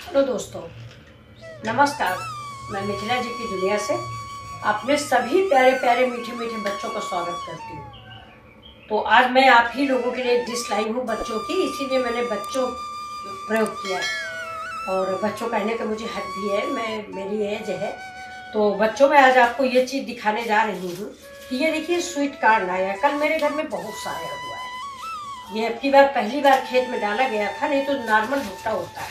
Hello दोस्तों, नमस्कार। मैं मिथिला जी की दुनिया से अपने सभी प्यारे प्यारे मीठे मीठे बच्चों का स्वागत करती हूँ। तो आज मैं आप ही लोगों के लिए डिश लाई हूँ बच्चों की, इसीलिए मैंने बच्चों प्रयोग किया है और बच्चों कहने का मुझे हक भी है, मेरी एज है। तो बच्चों में आज आपको ये चीज़ दिखाने जा रही हूँ कि ये देखिए स्वीट कॉर्न आया है। कल मेरे घर में बहुत सारा हुआ है। ये अबकी बार पहली बार खेत में डाला गया था, नहीं तो नॉर्मल भुट्टा होता है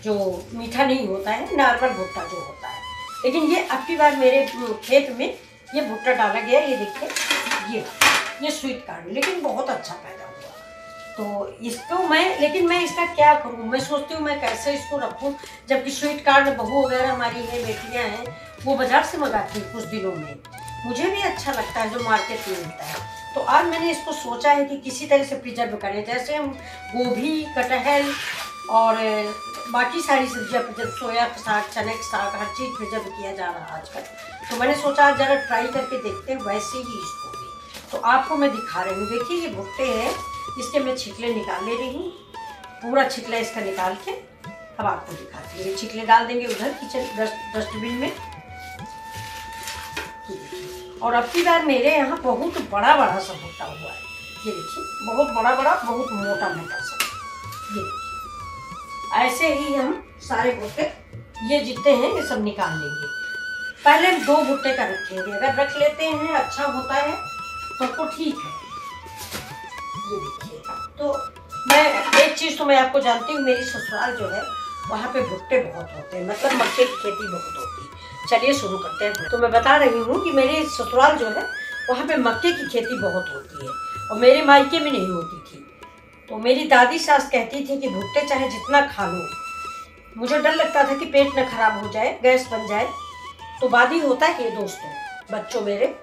जो मीठा नहीं होता है, नॉर्मल भुट्टा जो होता है। लेकिन ये अबकी बार मेरे खेत में ये भुट्टा डाला गया। ये देखिए ये स्वीट कॉर्न, लेकिन बहुत अच्छा पैदा हुआ। तो इसको लेकिन मैं इसका क्या करूँ, मैं सोचती हूँ मैं कैसे इसको रखूँ, जबकि स्वीट कॉर्न बहू वगैरह हमारी है, बेटियाँ हैं, वो बाजार से मंगाती हैं कुछ दिनों में। मुझे भी अच्छा लगता है जो मार्केट में मिलता है। तो आज मैंने इसको सोचा है कि किसी तरह से प्रिजर्व करें, जैसे हम गोभी, कटहल और बाकी सारी सब्जियाँ प्रिजर्व, सोया का साग, चने का साग, हर चीज़ प्रिजर्व किया जा रहा है आजकल। तो मैंने सोचा आज ज़रा ट्राई करके देखते हैं वैसे ही इसको भी। तो आपको मैं दिखा रही हूँ। देखिए ये भुट्टे हैं, इसके मैं छिकले निकाल ले रही हूँ, पूरा छिकला इसका निकाल के अब आपको दिखाती हूँ। ये छिकले डाल देंगे उधर किचन डस्टबिन में। और अब की बार मेरे यहाँ बहुत बड़ा बड़ा सा भुट्टा हुआ है। ये देखिए बहुत बड़ा बड़ा, बहुत मोटा मोटा सा। ये देखिए ऐसे ही हम सारे भुट्टे ये जितने हैं ये सब निकाल लेंगे। पहले हम 2 भुट्टे का रखेंगे, अगर रख लेते हैं अच्छा होता है तो ठीक है। ये देखिए, तो मैं एक चीज़ तो मैं आपको जानती हूँ, मेरी ससुराल जो है वहाँ पे भुट्टे बहुत होते हैं, मतलब मक्के की खेती बहुत होती है। चलिए शुरू करते हैं। तो मैं बता रही हूँ कि मेरे ससुराल जो है वहाँ पे मक्के की खेती बहुत होती है और मेरे मायके में नहीं होती थी। तो मेरी दादी सास कहती थी कि भुट्टे चाहे जितना खा लो, मुझे डर लगता था कि पेट न खराब हो जाए, गैस बन जाए। तो बादी होता है ये दोस्तों, बच्चों मेरे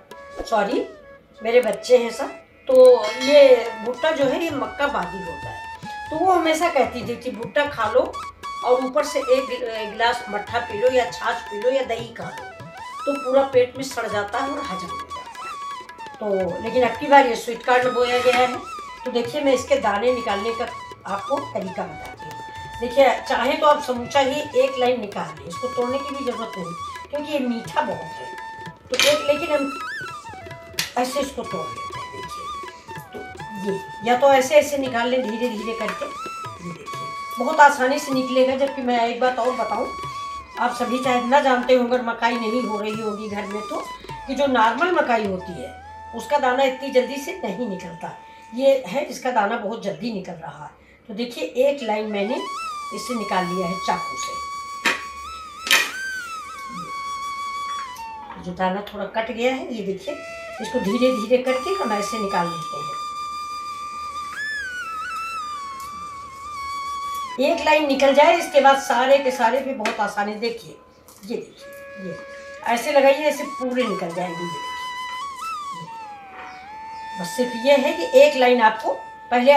बच्चे हैं सब। तो ये भुट्टा जो है ये मक्का बादी होता है। तो वो हमेशा कहती थी कि भुट्टा खा लो और ऊपर से एक गिलास मट्ठा पी लो या छाछ पी लो या दही खा लो, तो पूरा पेट में सड़ जाता है और हजम हो जाता है। तो लेकिन अब की बार ये स्वीट कॉर्न बोया गया है। तो देखिए मैं इसके दाने निकालने का आपको तरीका बताती हूँ। देखिए चाहे तो आप समूचा ही एक लाइन निकाल लें, इसको तोड़ने की भी जरूरत नहीं क्योंकि ये मीठा बहुत है। तो लेकिन हम ऐसे इसको तोड़ लेते हैं। देखिए तो ये या तो ऐसे ऐसे निकाल लें धीरे धीरे करके। ये देखिए बहुत आसानी से निकलेगा। जबकि मैं एक बात और बताऊं, आप सभी शायद ना जानते होंगे, अगर मकाई नहीं हो रही होगी घर में तो, कि जो नॉर्मल मकाई होती है उसका दाना इतनी जल्दी से नहीं निकलता। ये है इसका दाना बहुत जल्दी निकल रहा है। तो देखिए एक लाइन मैंने इससे निकाल लिया है चाकू से। जो दाना थोड़ा कट गया है ये देखिए, इसको धीरे धीरे करके हम ऐसे निकाल लेते हैं। एक लाइन निकल जाए, इसके बाद सारे के सारे भी बहुत आसानी। देखिए ये देखिए, ये ऐसे लगाइए, ऐसे पूरे निकल जाएंगे। ये बस सिर्फ ये है कि एक लाइन आपको पहले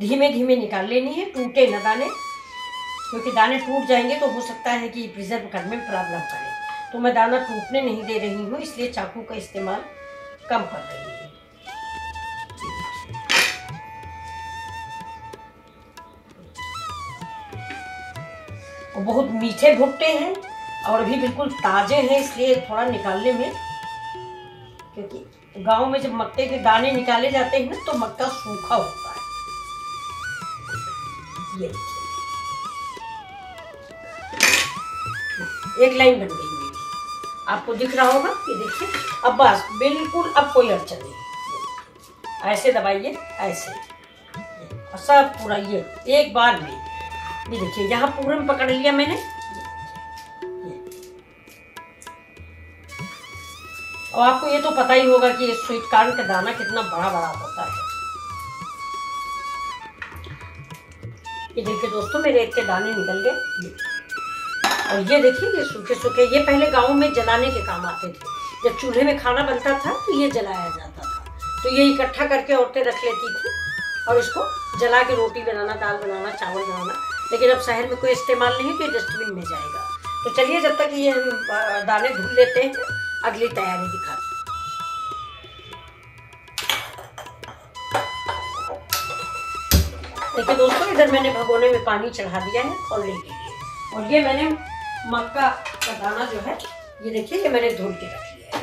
धीमे धीमे निकाल लेनी है, टूटे न दाने, क्योंकि दाने टूट जाएंगे तो हो सकता है कि प्रिजर्व करने में प्रॉब्लम करे। तो मैं दाना टूटने नहीं दे रही हूँ, इसलिए चाकू का इस्तेमाल कम कर रही हूँ। बहुत मीठे भुट्टे हैं और भी बिल्कुल ताजे हैं, इसलिए थोड़ा निकालने में, क्योंकि गांव में जब मक्के के दाने निकाले जाते हैं ना तो मक्का सूखा होता है। ये एक लाइन बन गई मेरी, आपको दिख रहा होगा। ये देखिए अब बस बिल्कुल अब कोई अड़चन नहीं। ऐसे दबाइए, ऐसे सब पूरा ये एक बार में। ये देखिए यहाँ पूरे में पकड़ लिया मैंने। और आपको ये तो पता ही होगा कि ये स्वीट कॉर्न का दाना कितना बड़ा बड़ा होता है। ये देखिए दोस्तों मेरे इतने दाने निकल गए। और ये देखिए ये सूखे सूखे, ये पहले गाँव में जलाने के काम आते थे। जब चूल्हे में खाना बनता था तो ये जलाया जाता था। तो ये इकट्ठा करके औरतें रख लेती थी और इसको जला के रोटी बनाना, दाल बनाना, चावल बनाना। लेकिन अब शहर में कोई इस्तेमाल नहीं, तो ये डस्टबिन में जाएगा। तो चलिए जब तक ये दाने धुल लेते हैं, अगली तैयारी दिखाते हैं। देखिए दोस्तों इधर मैंने भगोने में पानी चढ़ा दिया है खोलने के लिए। और ये मैंने मक्का का दाना जो है ये देखिए, ये मैंने धुल के रख लिया है।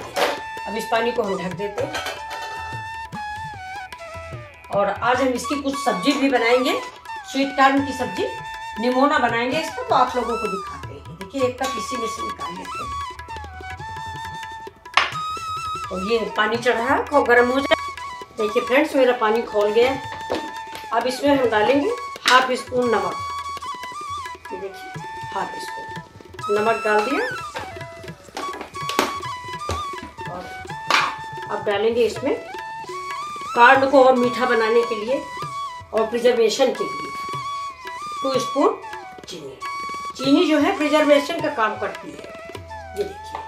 अब इस पानी को हम ढक देते हैं और आज हम इसकी कुछ सब्जी भी बनाएंगे, स्वीट कॉर्न की सब्जी, निमोना बनाएंगे इसका, तो आप लोगों को दिखाते हैं। देखिए एक कप इसी में से निकाल लेते हैं और ये पानी चढ़ रहा है, खूब गर्म हो जाए। देखिए फ्रेंड्स मेरा पानी खौल गया। अब इसमें हम डालेंगे हाफ स्पून नमक। ये देखिए हाफ स्पून नमक डाल दिया और अब डालेंगे इसमें कॉर्न को और मीठा बनाने के लिए और प्रिजर्वेशन के लिए 2 स्पून चीनी। चीनी जो है प्रिजर्वेशन का काम करती है। ये देखिए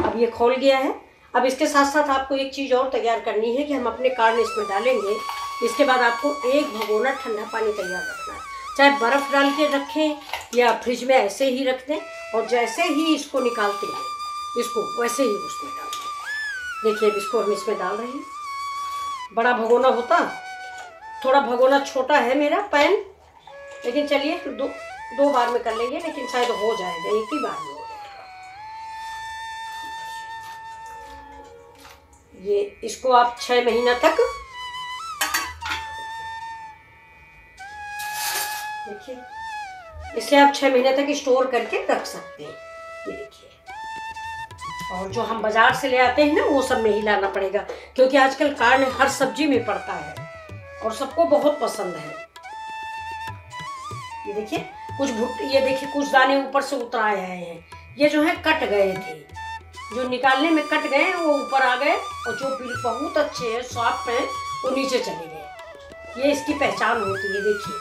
अब ये खोल गया है। अब इसके साथ साथ आपको एक चीज़ और तैयार करनी है कि हम अपने कॉर्न इसमें डालेंगे। इसके बाद आपको एक भगोना ठंडा पानी तैयार रखना है, चाहे बर्फ़ डाल के रखें या फ्रिज में ऐसे ही रख दें, और जैसे ही इसको निकालते हैं इसको वैसे ही उसमें डाल दें। देखिए अब इसको हम इसमें डाल रहे हैं। बड़ा भगोना होता, थोड़ा भगोना छोटा है मेरा पैन, लेकिन चलिए दो बार में कर लेंगे, लेकिन शायद हो जाएगा, एक ही बार में हो जाएगा। ये इसको आप 6 महीना तक, देखिए इसे आप 6 महीने तक स्टोर करके रख सकते हैं। ये देखिए, और जो हम बाजार से ले आते हैं ना वो सब नहीं लाना पड़ेगा, क्योंकि आजकल कॉर्न हर सब्जी में पड़ता है और सबको बहुत पसंद है। ये देखिए कुछ ये देखिए कुछ दाने ऊपर से उतर आए हैं, ये जो है कट गए थे, जो निकालने में कट गए वो ऊपर आ गए, और जो बहुत अच्छे हैं सॉफ्ट हैं वो नीचे चले गए। ये इसकी पहचान होती है। देखिए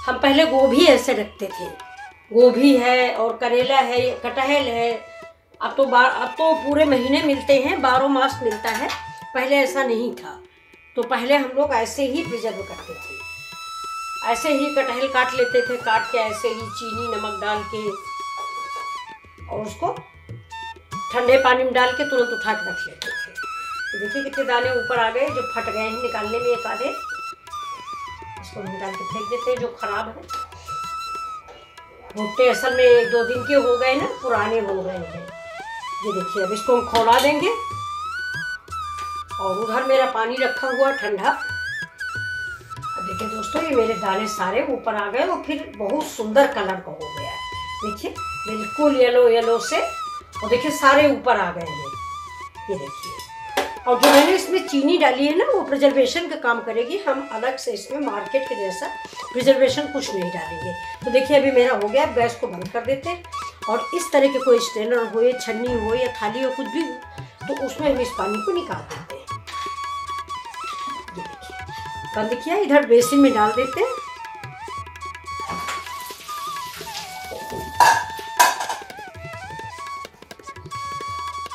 हम पहले गोभी ऐसे रखते थे, गोभी है और करेला है, कटहल है, अब तो पूरे महीने मिलते हैं, 12 मास मिलता है। पहले ऐसा नहीं था, तो पहले हम लोग ऐसे ही प्रिजर्व करते थे, ऐसे ही कटहल काट लेते थे, काट के ऐसे ही चीनी नमक डाल के और उसको ठंडे पानी में डाल के तुरंत उठा के रख लेते थे। तो देखिए कितने दाने ऊपर आ गए, जो फट गए हैं निकालने में एक आधे, इसको निकाल के फेंक देते हैं जो खराब है। भुट्टे असल में 1-2 दिन के हो गए ना, पुराने हो गए हैं। ये देखिए अब इसको हम खौला देंगे, और उधर मेरा पानी रखा हुआ ठंडा। अब देखिए दोस्तों ये मेरे दाने सारे ऊपर आ गए और फिर बहुत सुंदर कलर का हो गया है। देखिए बिल्कुल येलो येलो से, और देखिए सारे ऊपर आ गए हैं। ये देखिए, और जो मैंने इसमें चीनी डाली है ना वो प्रिजर्वेशन का काम करेगी। हम अलग से इसमें मार्केट के जैसा प्रिजर्वेशन कुछ नहीं डालेंगे। तो देखिए अभी मेरा हो गया, गैस को बंद कर देते हैं, और इस तरह के कोई स्ट्रेनर हो या छन्नी हो या थाली हो कुछ भी हो, तो उसमें हम इस पानी को निकाल देते हैं। ये देखिए बंद किया, इधर बेसिन में डाल देते हैं।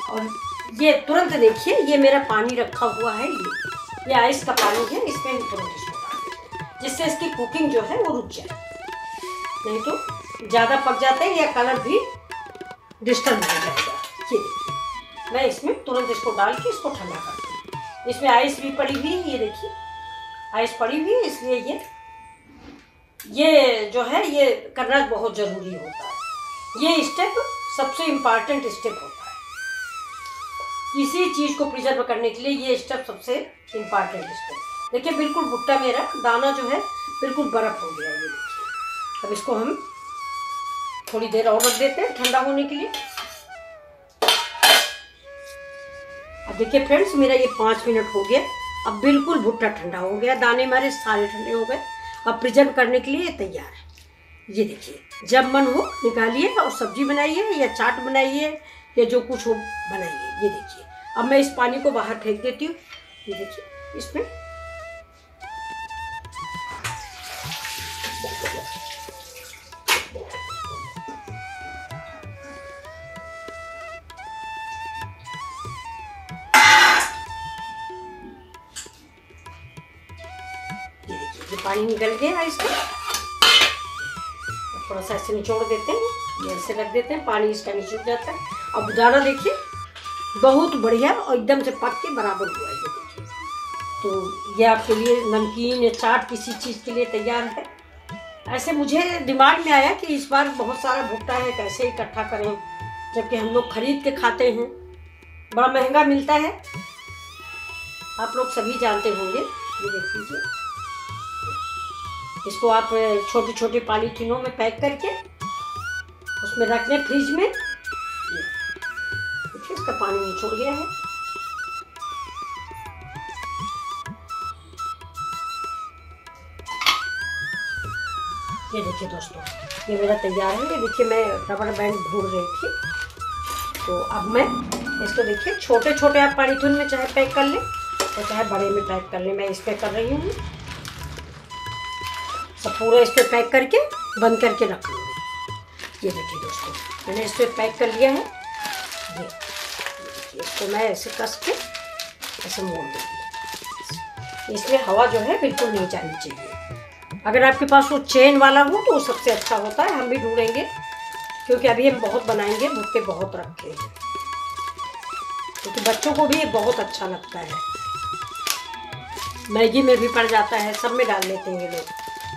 और ये तुरंत देखिए ये मेरा पानी रखा हुआ है, ये आइस का पानी है, इसमें हम तुरंत इसको डाल देते हैं, जिससे इसकी कुकिंग जो है वो रुक जाए, नहीं तो ज़्यादा पक जाते हैं या कलर भी डिस्टर्ब हो जाएगा। ये देखिए मैं इसमें तुरंत इसको डाल के इसको ठंडा करती हूँ। इसमें आइस भी पड़ी हुई है, ये देखिए आइस पड़ी हुई है, इसलिए ये जो है ये करना बहुत ज़रूरी होता है। ये स्टेप सबसे इम्पॉर्टेंट स्टेप होता है किसी चीज़ को प्रिजर्व करने के लिए, ये स्टेप सबसे इम्पॉर्टेंट स्टेप। देखिए बिल्कुल भुट्टा मेरा दाना जो है बिल्कुल बर्फ हो गया। ये देखिए अब इसको हम थोड़ी देर और रख देते हैं ठंडा होने के लिए। अब देखिए फ्रेंड्स मेरा ये 5 मिनट हो गया, अब बिल्कुल भुट्टा ठंडा हो गया, दाने हमारे सारे ठंडे हो गए। अब प्रिजर्व करने के लिए ये तैयार है। ये देखिए जब मन हो निकालिए और सब्जी बनाइए या चाट बनाइए या जो कुछ हो बनाइए। ये देखिए अब मैं इस पानी को बाहर फेंक देती हूँ। ये देखिए इसमें ये पानी निकल गया इसका, थोड़ा सा ऐसे निचोड़ देते हैं, ये ऐसे रख देते हैं, पानी इसका निचुड़ जाता है। अब दाना देखिए बहुत बढ़िया और एकदम से पक के बराबर हुआ है। ये देखिए तो ये आपके लिए नमकीन या चाट किसी चीज़ के लिए तैयार है। ऐसे मुझे दिमाग में आया कि इस बार बहुत सारा भुट्टा है, कैसे इकट्ठा करें, जबकि हम लोग खरीद के खाते हैं, बड़ा महंगा मिलता है, आप लोग सभी जानते होंगे। ये देख लीजिए, इसको आप छोटी छोटी पॉलीथीनों में पैक करके उसमें रख लें फ्रिज में। देखिए इसका पानी निचोड़ गया है। ये देखिए दोस्तों, ये मेरा तैयार है। ये देखिए मैं रबड़ बैंड ढूंढ रही थी, तो अब मैं इसको देखिए छोटे छोटे आप पॉलीथीन में चाहे पैक कर लें और चाहे बड़े में पैक कर लें। मैं इस पर कर रही हूँ, सब पूरा इस पर पैक करके बंद करके रख लूँगी। ये देखिए दोस्तों, मैंने इस पर पैक कर लिया है। ये इसको मैं ऐसे कस के ऐसे मोड़ दूँगी, इसमें हवा जो है बिल्कुल नहीं जानी चाहिए। अगर आपके पास वो चेन वाला हो तो वो सबसे अच्छा होता है, हम भी ढूंढेंगे, क्योंकि अभी हम बहुत बनाएंगे, भुट्टे बहुत रखे हैं, क्योंकि बच्चों को भी ये बहुत अच्छा लगता है। मैगी में भी पड़ जाता है, सब में डाल लेते हैं ये लोग।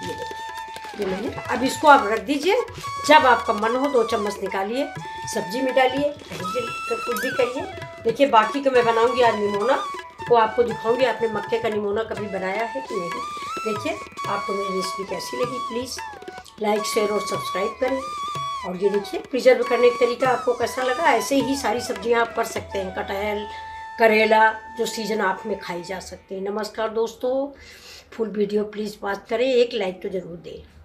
ये देखिए, ये मैंने अब इसको आप रख दीजिए। जब आपका मन हो 2 चम्मच निकालिए, सब्जी में डालिए, कुछ भी करिए। देखिए बाकी का मैं बनाऊंगी आज निमोना, वो आपको दिखाऊंगी। आपने मक्के का निमोना कभी बनाया है कि नहीं। देखिए आपको मेरी रेसिपी कैसी लगी, प्लीज़ लाइक शेयर और सब्सक्राइब करें। और ये देखिए प्रिजर्व करने का तरीका आपको कैसा लगा। ऐसे ही सारी सब्जियां आप कर सकते हैं, कटहल, करेला, जो सीजन आप में खाई जा सकती है। नमस्कार दोस्तों, फुल वीडियो प्लीज़ वॉच करें, एक लाइक तो ज़रूर दें।